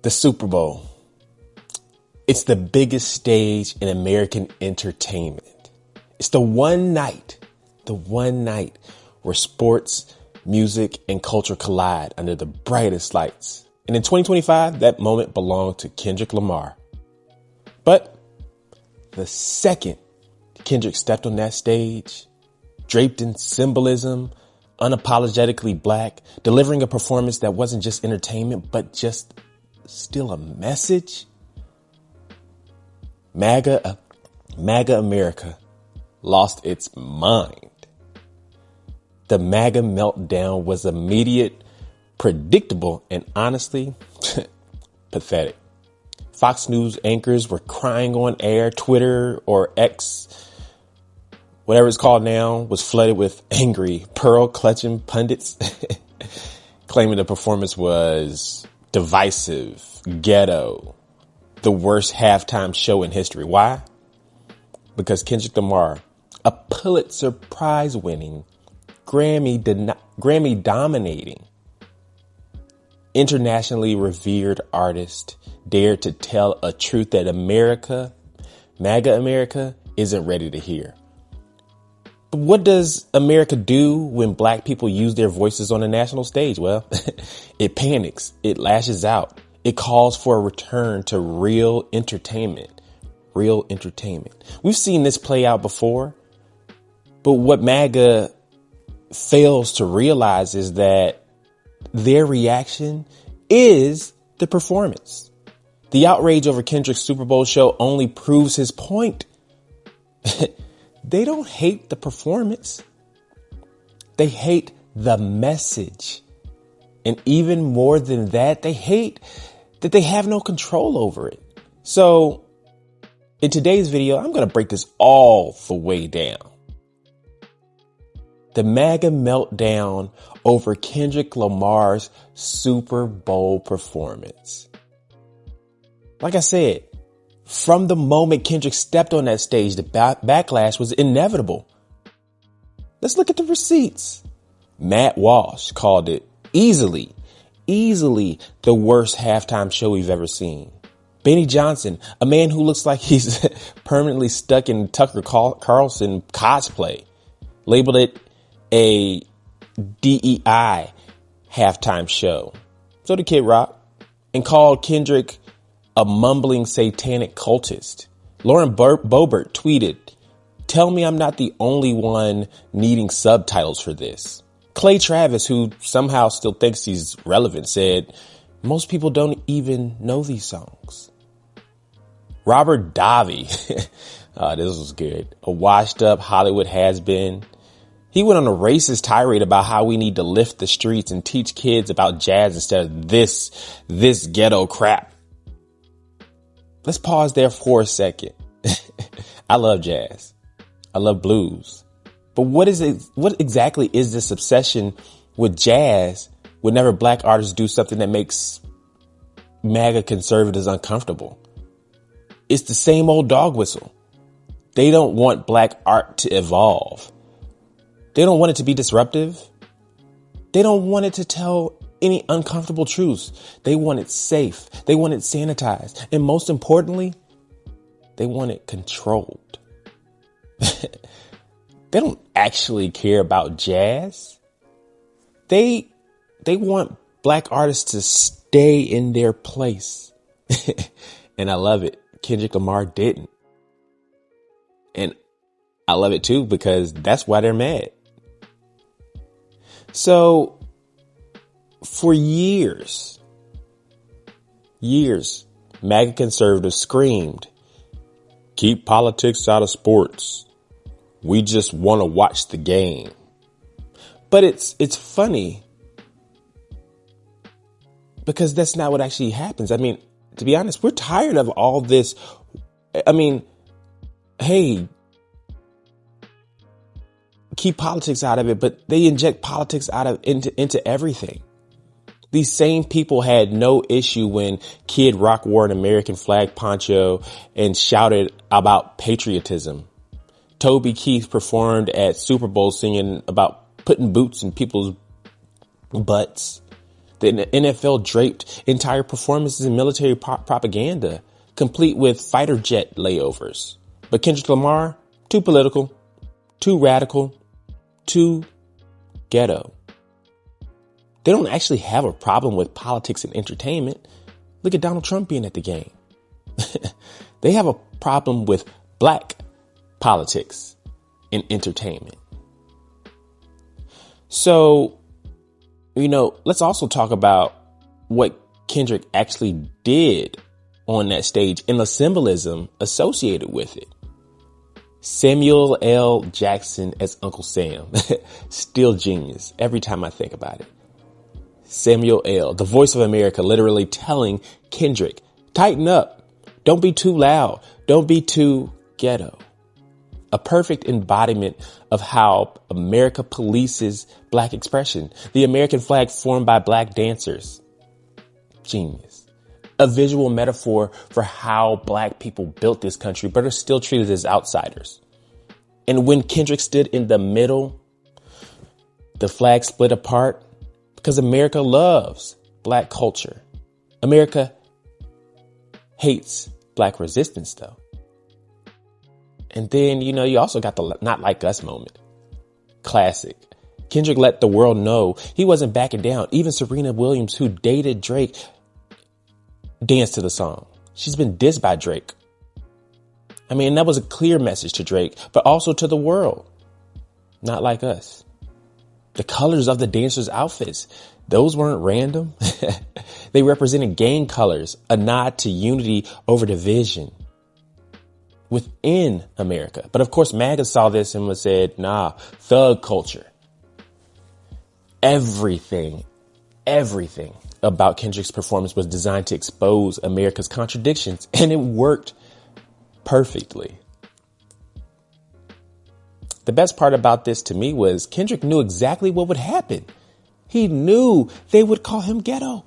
The Super Bowl. It's the biggest stage in American entertainment. It's the one night where sports, music, and culture collide under the brightest lights. And in 2025, that moment belonged to Kendrick Lamar. But the second Kendrick stepped on that stage, draped in symbolism, unapologetically black, delivering a performance that wasn't just entertainment, but just still a message. MAGA America lost its mind. The MAGA meltdown was immediate, predictable, and honestly, pathetic. Fox News anchors were crying on air. Twitter, or X, whatever it's called now, was flooded with angry, pearl-clutching pundits claiming the performance was divisive, ghetto, the worst halftime show in history. Why? Because Kendrick Lamar, a Pulitzer Prize winning, Grammy dominating, internationally revered artist, dared to tell a truth that MAGA America, isn't ready to hear. But what does America do when black people use their voices on a national stage? Well, it panics, it lashes out, it calls for a return to real entertainment. We've seen this play out before, but what MAGA fails to realize is that their reaction is the performance. The outrage over Kendrick's Super Bowl show only proves his point. They don't hate the performance. They hate the message. And even more than that, they hate that they have no control over it. So in today's video, I'm going to break this all the way down. The MAGA meltdown over Kendrick Lamar's Super Bowl performance. Like I said, from the moment Kendrick stepped on that stage, the backlash was inevitable. Let's look at the receipts. Matt Walsh called it easily the worst halftime show we've ever seen. Benny Johnson, a man who looks like he's permanently stuck in Tucker Carlson cosplay, labeled it a DEI halftime show. So did Kid Rock, and called Kendrick a mumbling satanic cultist. Lauren Boebert tweeted, "Tell me I'm not the only one needing subtitles for this." Clay Travis, who somehow still thinks he's relevant, said, "Most people don't even know these songs." Robert Davi, this was good, a washed up Hollywood has-been. He went on a racist tirade about how we need to lift the streets and teach kids about jazz instead of this ghetto crap. Let's pause there for a second. I love jazz. I love blues. But what exactly is this obsession with jazz whenever black artists do something that makes MAGA conservatives uncomfortable? It's the same old dog whistle. They don't want black art to evolve. They don't want it to be disruptive. They don't want it to tell any uncomfortable truths. They want it safe. They want it sanitized. And most importantly, they want it controlled. They don't actually care about jazz. They want black artists to stay in their place. And I love it. Kendrick Lamar didn't. And I love it too, because that's why they're mad. So for years, MAGA conservatives screamed, "Keep politics out of sports. We just want to watch the game." But it's funny because that's not what actually happens. I mean, to be honest, we're tired of all this. I mean, hey, keep politics out of it, but they inject politics into everything. These same people had no issue when Kid Rock wore an American flag poncho and shouted about patriotism. Toby Keith performed at Super Bowl singing about putting boots in people's butts. The NFL draped entire performances in military propaganda, complete with fighter jet layovers. But Kendrick Lamar, too political, too radical, too ghetto. They don't actually have a problem with politics and entertainment. Look at Donald Trump being at the game. They have a problem with black politics and entertainment. So, let's also talk about what Kendrick actually did on that stage and the symbolism associated with it. Samuel L. Jackson as Uncle Sam. Still genius every time I think about it. Samuel L., the voice of America, literally telling Kendrick, tighten up. Don't be too loud. Don't be too ghetto. A perfect embodiment of how America polices black expression. The American flag formed by black dancers. Genius. A visual metaphor for how black people built this country, but are still treated as outsiders. And when Kendrick stood in the middle, the flag split apart because America loves black culture. America hates black resistance, though. And then, you also got the not like us moment. Classic. Kendrick let the world know he wasn't backing down. Even Serena Williams, who dated Drake, danced to the song. She's been dissed by Drake. I mean, that was a clear message to Drake, but also to the world. Not like us. The colors of the dancers' outfits, those weren't random. They represented gang colors, a nod to unity over division within America. But of course, MAGA saw this and said, nah, thug culture. Everything about Kendrick's performance was designed to expose America's contradictions, and it worked perfectly. The best part about this to me was Kendrick knew exactly what would happen. He knew they would call him ghetto.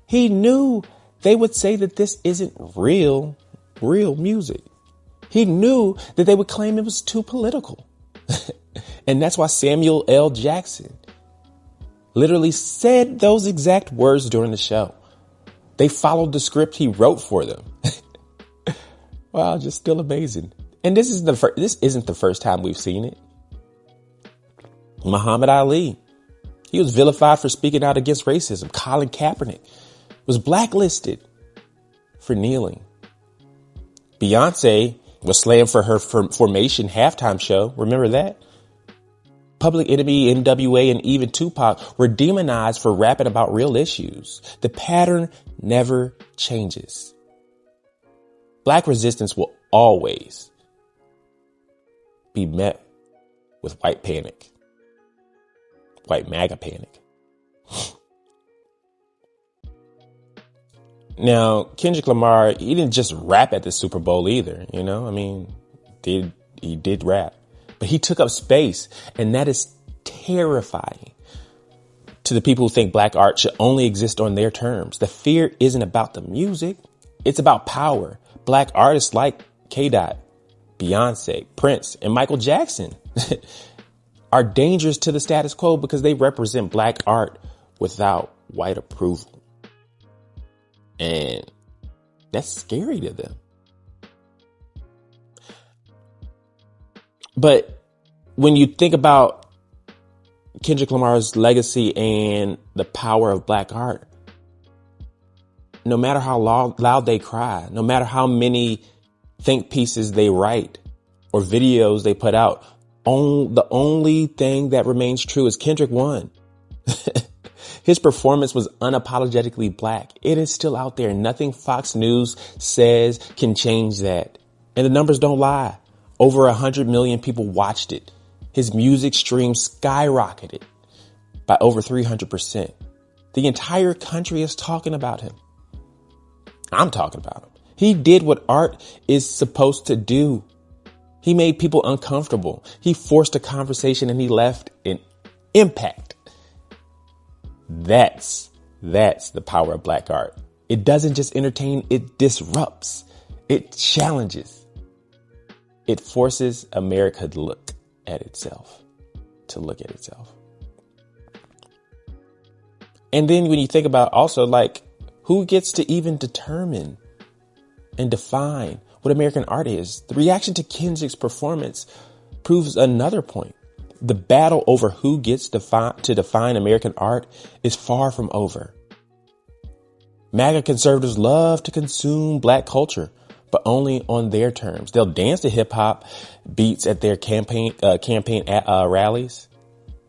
He knew they would say that this isn't real music. He knew that they would claim it was too political. And that's why Samuel L. Jackson literally said those exact words during the show. They followed the script he wrote for them. Wow, just still amazing. And this isn't the first time we've seen it. Muhammad Ali, he was vilified for speaking out against racism. Colin Kaepernick was blacklisted for kneeling. Beyonce was slammed for her Formation halftime show. Remember that? Public Enemy, NWA, and even Tupac were demonized for rapping about real issues. The pattern never changes. Black resistance will always be met with white panic. White MAGA panic. Now, Kendrick Lamar, he didn't just rap at the Super Bowl either, he did rap. But he took up space, and that is terrifying to the people who think black art should only exist on their terms. The fear isn't about the music. It's about power. Black artists like K-Dot, Beyonce, Prince, and Michael Jackson are dangerous to the status quo because they represent black art without white approval. And that's scary to them. But when you think about Kendrick Lamar's legacy and the power of black art, no matter how loud they cry, no matter how many think pieces they write or videos they put out, the only thing that remains true is Kendrick won. His performance was unapologetically black. It is still out there. Nothing Fox News says can change that. And the numbers don't lie. Over 100 million people watched it. His music stream skyrocketed by over 300%. The entire country is talking about him. I'm talking about him. He did what art is supposed to do. He made people uncomfortable. He forced a conversation and he left an impact. That's the power of black art. It doesn't just entertain, it disrupts. It challenges. It forces America to look at itself. And then when you think about also like who gets to even determine and define what American art is, the reaction to Kendrick's performance proves another point. The battle over who gets to define American art is far from over. MAGA conservatives love to consume black culture, but only on their terms. They'll dance to hip hop beats at their campaign rallies.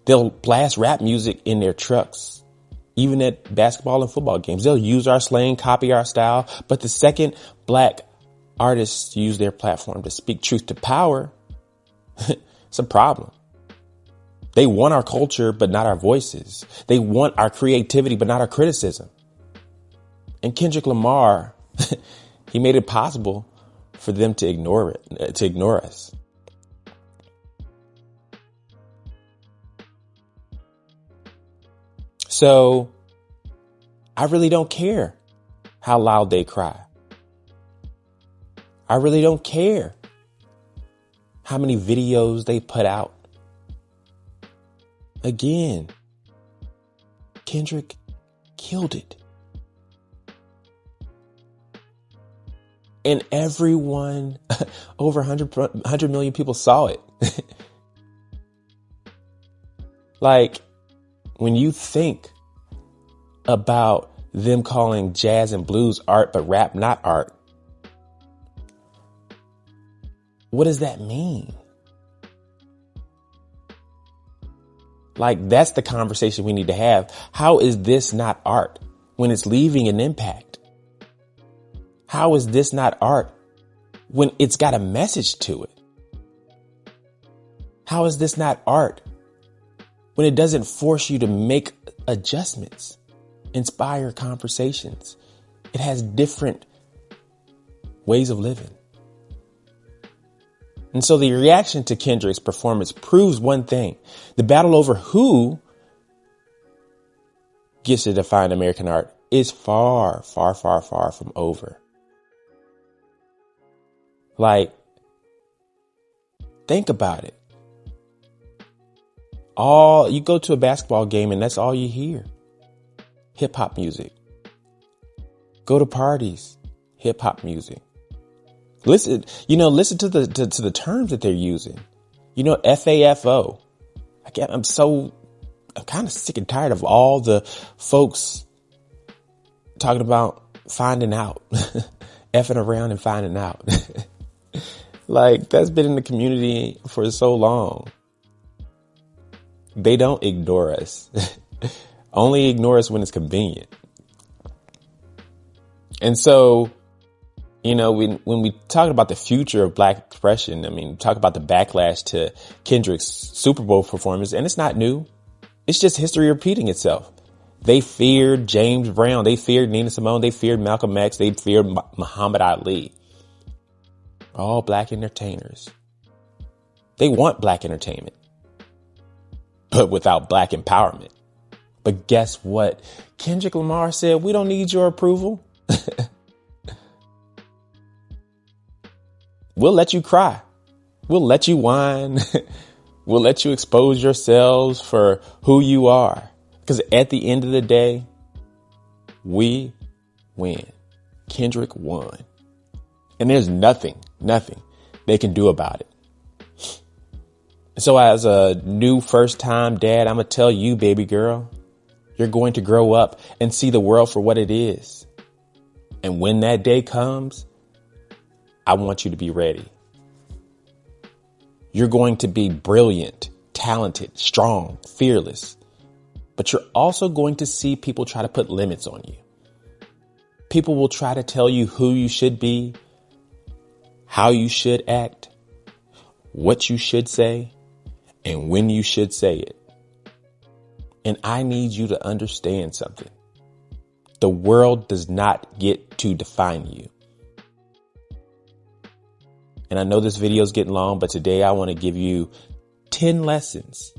They'll blast rap music in their trucks, even at basketball and football games. They'll use our slang, copy our style. But the second black artists use their platform to speak truth to power, it's a problem. They want our culture, but not our voices. They want our creativity, but not our criticism. And Kendrick Lamar, he made it possible for them to ignore us. So I really don't care how loud they cry. I really don't care how many videos they put out. Again, Kendrick killed it. And everyone, over 100 million people saw it. Like, when you think about them calling jazz and blues art, but rap not art, what does that mean? Like, that's the conversation we need to have. How is this not art when it's leaving an impact? How is this not art when it's got a message to it? How is this not art when it doesn't force you to make adjustments, inspire conversations? It has different ways of living. And so the reaction to Kendrick's performance proves one thing. The battle over who gets to define American art is far, far, far, far from over. Like, think about it. You go to a basketball game and that's all you hear. Hip hop music. Go to parties. Hip hop music. Listen to the terms that they're using. FAFO. I'm kind of sick and tired of all the folks talking about finding out, effing around and finding out. Like, that's been in the community for so long. They don't ignore us. Only ignore us when it's convenient. And so, when we talk about the future of black expression, talk about the backlash to Kendrick's Super Bowl performance, and it's not new. It's just history repeating itself. They feared James Brown. They feared Nina Simone. They feared Malcolm X. They feared Muhammad Ali. All black entertainers. They want black entertainment, but without black empowerment. But guess what? Kendrick Lamar said, we don't need your approval. We'll let you cry. We'll let you whine. We'll let you expose yourselves for who you are. Because at the end of the day, we win. Kendrick won. And there's nothing they can do about it. So as a new first-time dad, I'm going to tell you, baby girl, you're going to grow up and see the world for what it is. And when that day comes, I want you to be ready. You're going to be brilliant, talented, strong, fearless. But you're also going to see people try to put limits on you. People will try to tell you who you should be, how you should act, what you should say, and when you should say it. And I need you to understand something. The world does not get to define you. And I know this video is getting long, but today I want to give you 10 lessons,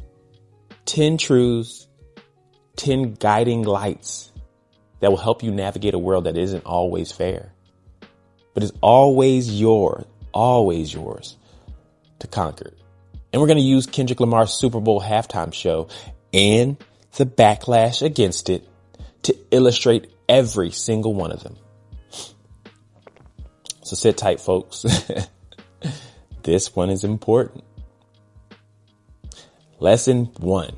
10 truths, 10 guiding lights that will help you navigate a world that isn't always fair, but is always yours to conquer. And we're going to use Kendrick Lamar's Super Bowl halftime show and the backlash against it to illustrate every single one of them. So sit tight, folks. This one is important. Lesson 1.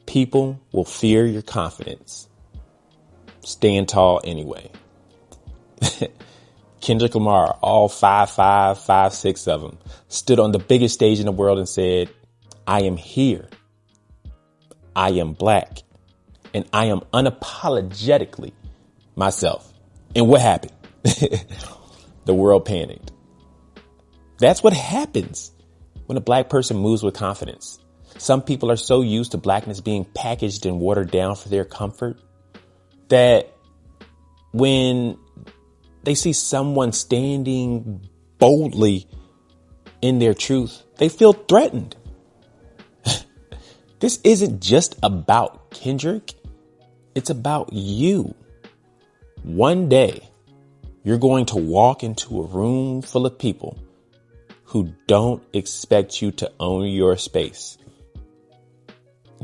People will fear your confidence. Stand tall anyway. Kendrick Lamar, all 5'5", 5'6" of them, stood on the biggest stage in the world and said, I am here. I am black. And I am unapologetically myself. And what happened? The world panicked. That's what happens when a black person moves with confidence. Some people are so used to blackness being packaged and watered down for their comfort that when they see someone standing boldly in their truth, they feel threatened. This isn't just about Kendrick. It's about you. One day, you're going to walk into a room full of people who don't expect you to own your space.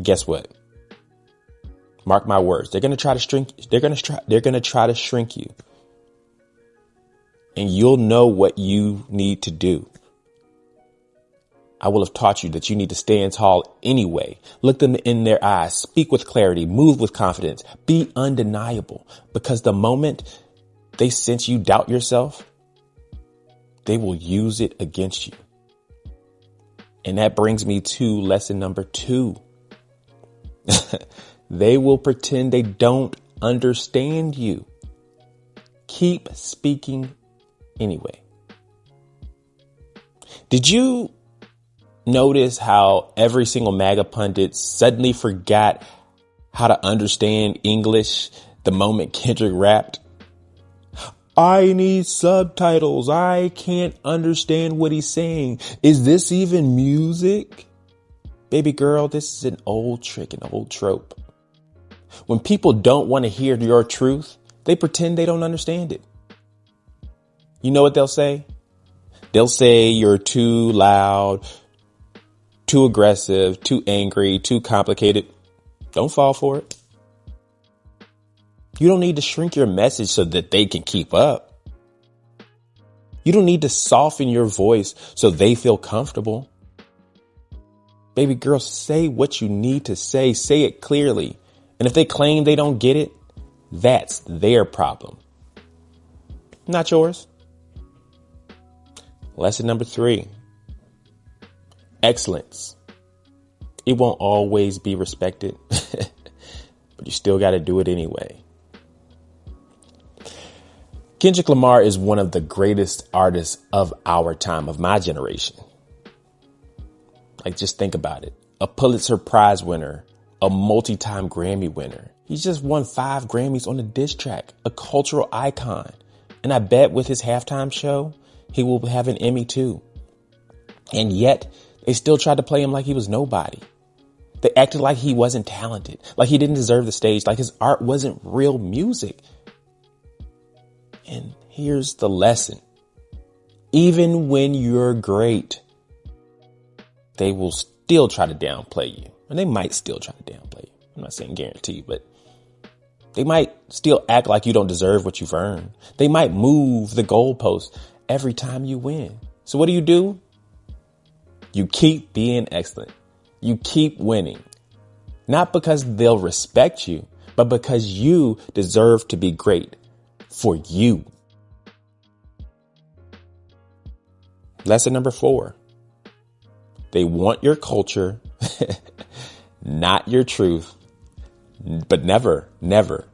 Guess what? Mark my words. They're going to try to shrink. They're going to try to shrink you. And you'll know what you need to do. I will have taught you that you need to stand tall anyway. Look them in their eyes, speak with clarity, move with confidence, be undeniable. Because the moment they sense you doubt yourself, they will use it against you. And that brings me to lesson number 2. They will pretend they don't understand you. Keep speaking anyway. Did you notice how every single MAGA pundit suddenly forgot how to understand English the moment Kendrick rapped? I need subtitles. I can't understand what he's saying. Is this even music? Baby girl, this is an old trick, an old trope. When people don't want to hear your truth, they pretend they don't understand it. You know what they'll say? They'll say you're too loud, too aggressive, too angry, too complicated. Don't fall for it. You don't need to shrink your message so that they can keep up. You don't need to soften your voice so they feel comfortable. Baby girl, say what you need to say. Say it clearly. And if they claim they don't get it, that's their problem. Not yours. Lesson number 3. Excellence. It won't always be respected, but you still got to do it anyway. Kendrick Lamar is one of the greatest artists of our time, of my generation. Like, just think about it. A Pulitzer Prize winner, a multi-time Grammy winner. He's just won 5 Grammys on a diss track, a cultural icon. And I bet with his halftime show, he will have an Emmy too. And yet they still tried to play him like he was nobody. They acted like he wasn't talented, like he didn't deserve the stage, like his art wasn't real music. And here's the lesson. Even when you're great, they will still try to downplay you. And they might still try to downplay you. I'm not saying guarantee, but they might still act like you don't deserve what you've earned. They might move the goalpost every time you win. So what do? You keep being excellent. You keep winning. Not because they'll respect you, but because you deserve to be great for you. Lesson number 4. They want your culture, not your truth, but never, never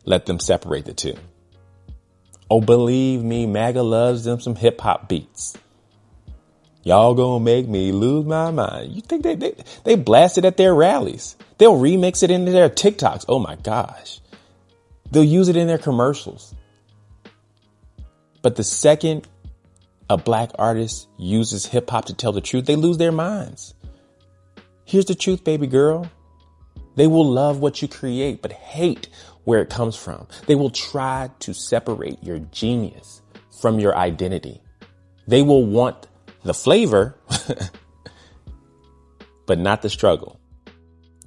let them separate the two. Oh, believe me, MAGA loves them some hip hop beats. Y'all gonna make me lose my mind. You think they blast it at their rallies. They'll remix it into their TikToks. Oh my gosh. They'll use it in their commercials. But the second a black artist uses hip hop to tell the truth, they lose their minds. Here's the truth, baby girl. They will love what you create, but hate where it comes from. They will try to separate your genius from your identity. They will want the flavor, but not the struggle.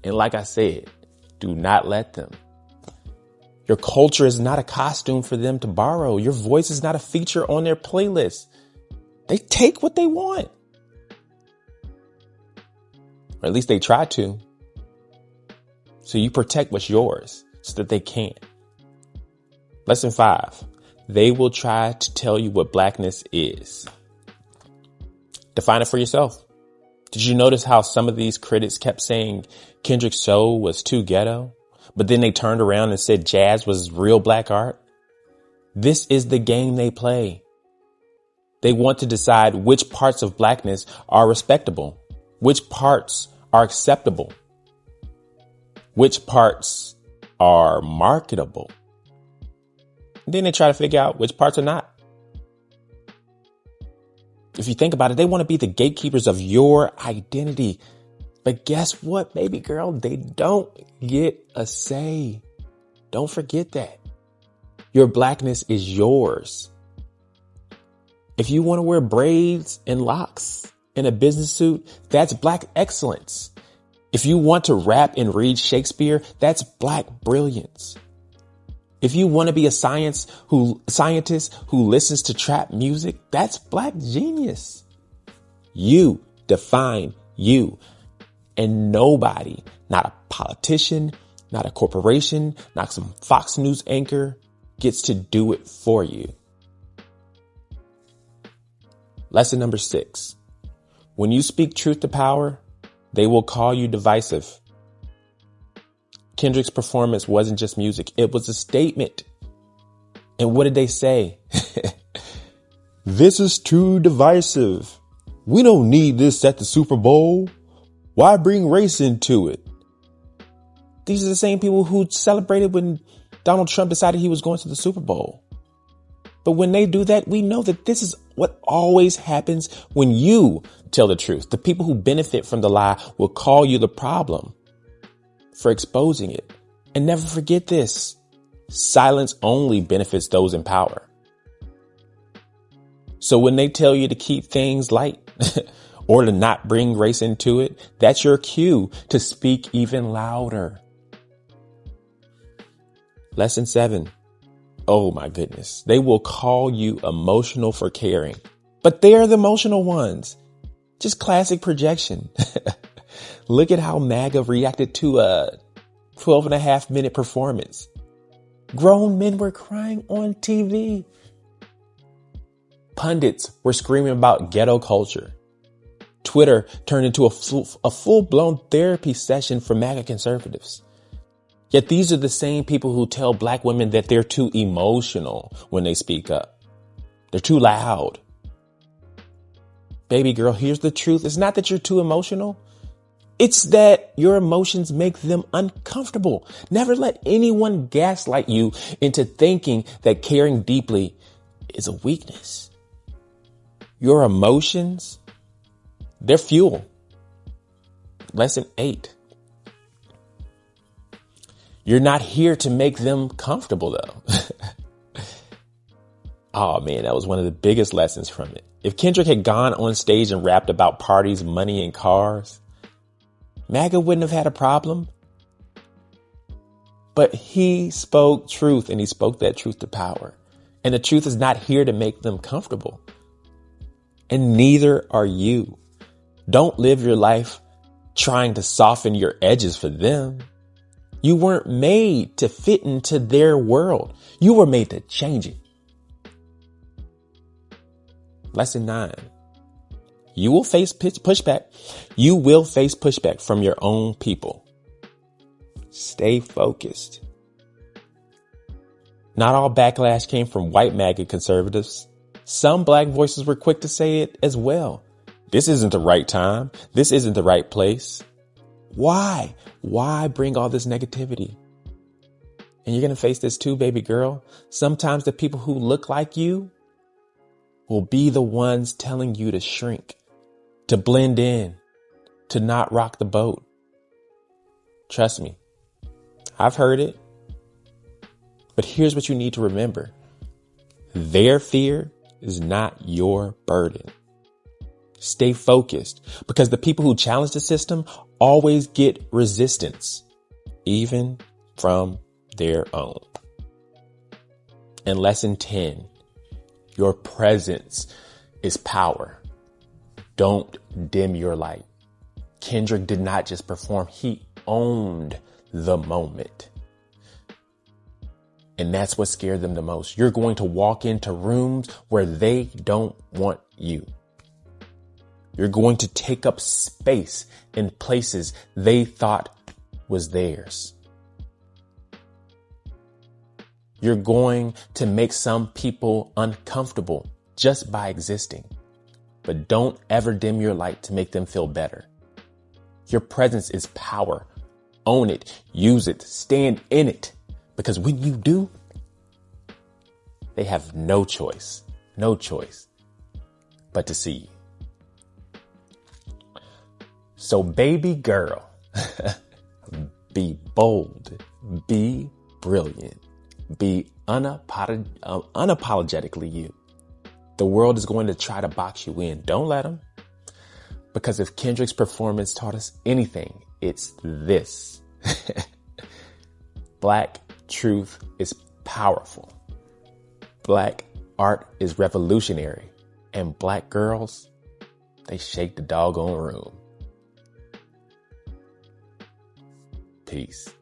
And like I said, Do not let them. Your culture is not a costume for them to borrow. Your voice is not a feature on their playlist. They take what they want. Or at least they try to. So you protect what's yours so that they can't. Lesson 5. They will try to tell you what blackness is. Define it for yourself. Did you notice how some of these critics kept saying Kendrick's show was too ghetto, but then they turned around and said jazz was real black art? This is the game they play. They want to decide which parts of blackness are respectable, which parts are acceptable, which parts are marketable. And then they try to figure out which parts are not. If you think about it, they want to be the gatekeepers of your identity. But guess what, baby girl? They don't get a say. Don't forget that. Your blackness is yours. If you want to wear braids and locks in a business suit, that's black excellence. If you want to rap and read Shakespeare, that's black brilliance. If you want to be a scientist who listens to trap music, that's black genius. You define you. And nobody, not a politician, not a corporation, not some Fox News anchor, gets to do it for you. Lesson number 6. When you speak truth to power, they will call you divisive. Kendrick's performance wasn't just music. It was a statement. And what did they say? This is too divisive. We don't need this at the Super Bowl. Why bring race into it? These are the same people who celebrated when Donald Trump decided he was going to the Super Bowl. But when they do that, we know that this is what always happens when you tell the truth. The people who benefit from the lie will call you the problem for exposing it. And never forget this. Silence only benefits those in power. So when they tell you to keep things light or to not bring race into it, that's your cue to speak even louder. Lesson 7. Oh my goodness. They will call you emotional for caring, but they're the emotional ones. Just classic projection. Look at how MAGA reacted to a 12.5-minute performance. Grown men were crying on TV. Pundits were screaming about ghetto culture. Twitter turned into a full-blown therapy session for MAGA conservatives. Yet these are the same people who tell black women that they're too emotional when they speak up. They're too loud. Baby girl, here's the truth. It's not that you're too emotional. It's that your emotions make them uncomfortable. Never let anyone gaslight you into thinking that caring deeply is a weakness. Your emotions, they're fuel. Lesson 8. You're not here to make them comfortable, though. Oh, man, that was one of the biggest lessons from it. If Kendrick had gone on stage and rapped about parties, money, and cars, MAGA wouldn't have had a problem. But he spoke truth, and he spoke that truth to power. And the truth is not here to make them comfortable. And neither are you. Don't live your life trying to soften your edges for them. You weren't made to fit into their world. You were made to change it. Lesson 9. You will face pushback. You will face pushback from your own people. Stay focused. Not all backlash came from white MAGA conservatives. Some black voices were quick to say it as well. This isn't the right time. This isn't the right place. Why? Why bring all this negativity? And you're going to face this too, baby girl. Sometimes the people who look like you will be the ones telling you to shrink, to blend in, to not rock the boat. Trust me, I've heard it. But here's what you need to remember. Their fear is not your burden. Stay focused, because the people who challenge the system always get resistance. even from their own. And lesson 10, your presence is power. Don't dim your light. Kendrick did not just perform, he owned the moment. And that's what scared them the most. You're going to walk into rooms where they don't want you. You're going to take up space in places they thought was theirs. You're going to make some people uncomfortable just by existing. But don't ever dim your light to make them feel better. Your presence is power. Own it. Use it. Stand in it. Because when you do, they have no choice but to see you. So baby girl, be bold, be brilliant, be unapologetically you. The world is going to try to box you in. Don't let them. Because if Kendrick's performance taught us anything, it's this. Black truth is powerful. Black art is revolutionary. And black girls, they shake the doggone room. Peace.